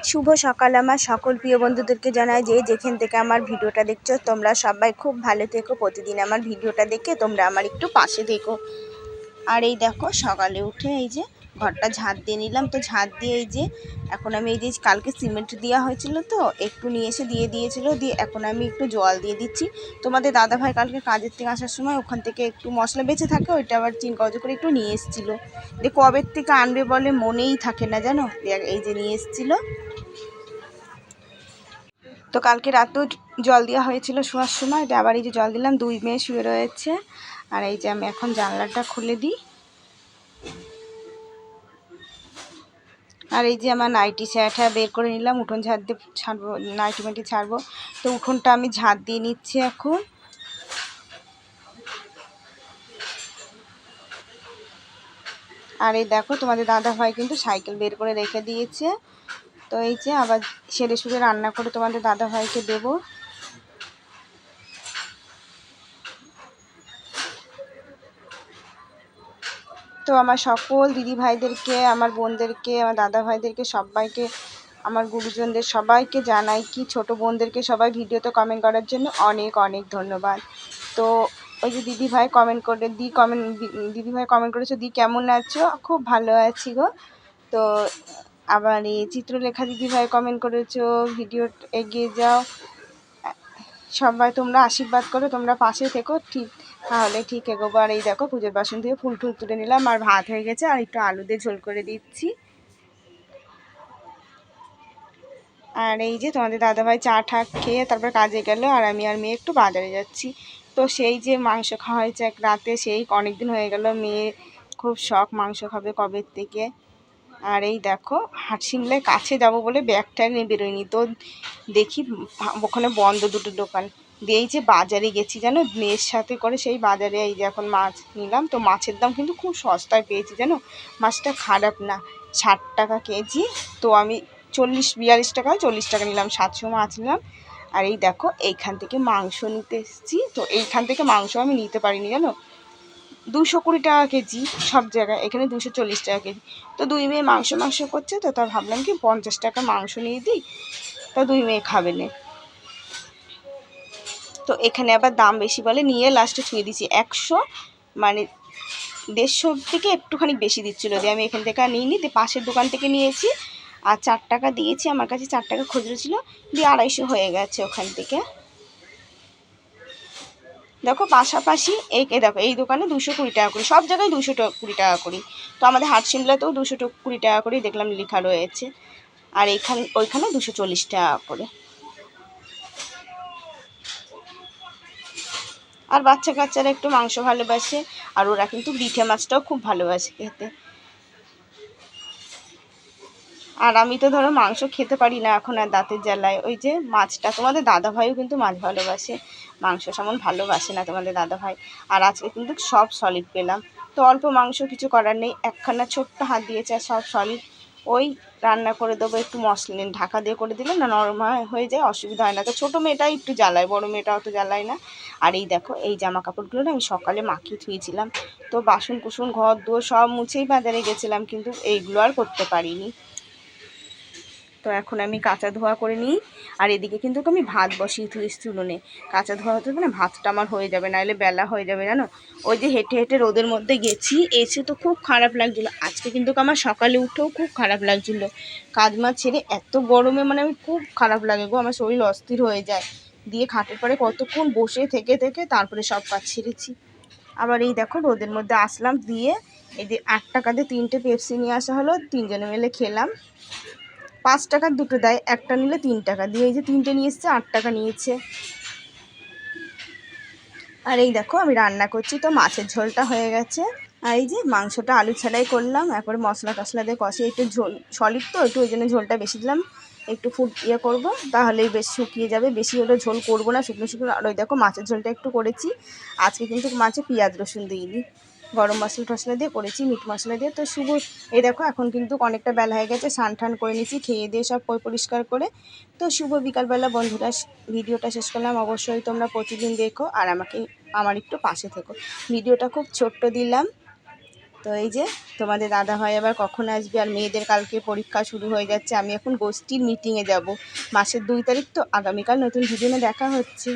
শুভ সকাল আমার সকল প্রিয় বন্ধুদেরকে জানাই যে যেখান থেকে আমার ভিডিওটা দেখছো তোমরা সবাই খুব ভালো থেকো। প্রতিদিন আমার ভিডিওটা দেখে তোমরা আমার একটু পাশে থেকো। আর এই দেখো সকালে উঠে এই যে ঘরটা ঝাঁট দিয়ে নিলাম। তো ঝাঁট দিয়ে এই যে এখন আমি এই যে কালকে সিমেন্ট দেওয়া হয়েছিল তো একটু নিয়ে এসে দিয়ে দিয়েছিল, দিয়ে এখন আমি একটু জল দিয়ে দিচ্ছি। তোমাদের দাদাভাই কালকে কাজের থেকে আসার সময় ওখান থেকে একটু মশলা বেঁচে থাকে, ওইটা আবার চিনকজ করে একটু নিয়ে এসেছিলো। দিয়ে কবের থেকে আনবে বলে মনেই থাকে না জানো, এই যে নিয়ে এসেছিলো। তো কালকে রাতেও জল দেওয়া হয়েছিল শোয়ার সময়, আবার এই যে জল দিলাম। দুই মেয়ে শুয়ে রয়েছে। আর এই যে আমি এখন জানলাটা খুলে দিই। আর এই যে আমার নাইটি ছাটা বের করে নিলাম, উঠোন ঝাড় দিয়ে ছাড়বো, নাইটি মাইটি ছাড়বো। তো উঠোনটা আমি ঝাড় দিয়ে নিচ্ছি এখন। আর এই দেখো তোমাদের দাদা ভাই কিন্তু সাইকেল বের করে রেখে দিয়েছে। তো এই যে আবার সেরে সুরে রান্না করে তোমাদের দাদা ভাইকে দেবো। তো আমার সকল দিদি ভাইদেরকে, আমার বোনদেরকে, আমার দাদা ভাইদেরকে, সবাইকে, আমার গুরুজনদের সবাইকে জানাই কি, ছোট বোনদেরকে সবাই ভিডিওতে কমেন্ট করার জন্য অনেক অনেক ধন্যবাদ। তো ওই যে দিদি ভাই কমেন্ট করে দিদি ভাই কমেন্ট করেছো, দি কেমন আছো? খুব ভালো আছি গো। তো আবার এই চিত্রলেখা দিদি ভাই কমেন্ট করেছো, ভিডিও এগিয়ে যাও। সবাই তোমরা আশীর্বাদ করো, তোমরা পাশে থেকো, ঠিক তাহলে ঠিক এগোবো। আর এই দেখো পুজোর বাসন দিয়ে ফুল টুল তুলে নিলাম, আর ভাত হয়ে গেছে, আর একটু আলু দিয়ে ঝোল করে দিচ্ছি। আর এই যে তোমাদের দাদাভাই চা ঠাক খেয়ে তারপর কাজে গেল, আর আমি আর মেয়ে একটু বাজারে যাচ্ছি। তো সেই যে মাংস খাওয়া হয়েছে এক রাতে, সেই অনেক দিন হয়ে গেল, মেয়ে খুব শখ মাংস খাবে কবের থেকে। আর এই দেখো হাটশিমলায় কাছে যাব বলে ব্যাগটা নিয়ে বেরোয়নি, তো দেখি ওখানে বন্ধ দুটো দোকান দিয়ে। এই যে বাজারে গেছি জানো মেয়ের সাথে করে, সেই বাজারে এই যে এখন মাছ নিলাম। তো মাছের দাম কিন্তু খুব সস্তায় পেয়েছি জানো, মাছটা খারাপ না, 60 টাকা কেজি। তো আমি 42 টাকায় 40 টাকা নিলাম, 700 মাছ নিলাম। আর এই দেখো এইখান থেকে মাংস নিতে এসেছি। তো এইখান থেকে মাংস আমি নিতে পারিনি জানো, 220 টাকা কেজি সব জায়গায়, এখানে 240 টাকা কেজি। তো দুই মেয়ে মাংস করছে, তো তা ভাবলাম কি 50 টাকা মাংস নিয়ে দিই, তা দুই মেয়ে খাবে না। তো এখানে আবার দাম বেশি বলে নিয়ে লাস্টে ছুঁয়ে দিয়েছি 100, মানে 150 থেকে একটুখানি বেশি দিচ্ছিলো, দিয়ে আমি এখান থেকে আর নিইনি, দিয়ে পাশের দোকান থেকে নিয়েছি। আর 4 টাকা দিয়েছি, আমার কাছে 4 টাকা খুচরো ছিল, দিয়ে 250 হয়ে গেছে ওখান থেকে। দেখো পাশাপাশি এই দেখো এই দোকানে 220 টাকা করি, সব জায়গায় 220 টাকা করি। তো আমাদের হাটশিমলাতেও 220 টাকা করেই দেখলাম লেখা রয়েছে। আর ওইখানে 240 টাকা করে। আর বাচ্চা কাচ্চারা একটু মাংস ভালোবাসে, আর ওরা কিন্তু বিঠে মাছটাও খুব ভালোবাসে খেতে। আর আমি তো ধরো মাংস খেতে পারি না এখন আর দাঁতের জ্বালায়, ওই যে মাছটা। তোমাদের দাদাভাইও কিন্তু মাছ ভালোবাসে, মাংস সেমন ভালোবাসে না তোমাদের দাদাভাই। আর আজকে কিন্তু সব সলিড পেলাম। তো অল্প মাংস, কিছু করার নেই, একখানা ছোট্ট হাত দিয়েছে, আর সব সলিড। ওই রান্না করে দেবো, একটু মশলা ঢাকা দিয়ে করে দিলে না নরম হয়ে যায়, অসুবিধা হয় না। তো ছোটো মেয়েটাই একটু জ্বালায়, বড়ো মেয়েটা অত জ্বালায় না। আর এই দেখো এই জামা কাপড়গুলো না আমি সকালে মাখিয়ে ধুয়েছিলাম। তো বাসন কুসুন ঘর দুয়ার সব মুছেই বাজারে গেছিলাম, কিন্তু এইগুলো আর করতে পারিনি। তো এখন আমি কাঁচা ধোয়া করে নিই। আর এদিকে কিন্তু আমি ভাত বসিয়ে ধুয়েছি উনুনে, কাঁচা ধোয়া হতে হবে না, ভাতটা আমার হয়ে যাবে, নাহলে বেলা হয়ে যাবে জানো। ওই যে হেঁটে হেঁটে রোদের মধ্যে গেছি, এসে তো খুব খারাপ লাগছিলো। আজকে কিন্তু আমার সকালে উঠেও খুব খারাপ লাগছিলো, কাজ মাছ ছেড়ে এত গরমে মানে আমি খুব খারাপ লাগে গো, আমার শরীর অস্থির হয়ে যায়। দিয়ে খাটের পরে কতক্ষণ বসে থেকে থেকে তারপরে সব কাজ ছেড়েছি। আবার এই দেখো রোদের মধ্যে আসলাম, দিয়ে এই যে 8 টাকা দিয়ে 3টে পেপসি নিয়ে আসা হলো, 3জনে মিলে খেলাম। 5 টাকার দুটো দেয়, একটা নিলে 3 টাকা দিয়ে, এই যে 3টে নিয়ে এসছে, 8 টাকা নিয়েছে। আর এই দেখো আমি রান্না করছি, তো মাছের ঝোলটা হয়ে গেছে। আর এই যে মাংসটা আলু ছাড়াই করলাম, একবার মশলা টশলা দিয়ে কষে, একটু ঝোল সলিড তো একটু, ওই জন্য ঝোলটা বেশি দিলাম, একটু করবো, তাহলেই বেশ শুকিয়ে যাবে, বেশি ওটা ঝোল করবো না, শুকনো শুকনো। আর ওই দেখো মাছের ঝোলটা একটু করেছি আজকে, কিন্তু মাছে পেঁয়াজ রসুন দিইনি, গরম মশলা টশলা দিয়ে করেছি, মিট মশলা দিয়ে। তো শুভ এই দেখো এখন কিন্তু অনেকটা বেলা হয়ে গেছে, স্নান টান করে নিয়েছি, খেয়ে দিয়ে সব পরিষ্কার করে। তো শুভ বিকালবেলা বন্ধুরা, ভিডিওটা শেষ করলাম। অবশ্যই তোমরা প্রতিদিন দেখো, আর আমার একটু পাশে থেকো। ভিডিওটা খুব ছোট্ট দিলাম। তো এই যে তোমাদের দাদাভাই আবার কখন আসবে, আর মেয়েদের কালকে পরীক্ষা শুরু হয়ে যাচ্ছে। আমি এখন গোষ্ঠীর মিটিংয়ে যাব, মাসের 2 তারিখ তো, আগামীকাল নতুন ভিডিও দেখা হচ্ছে।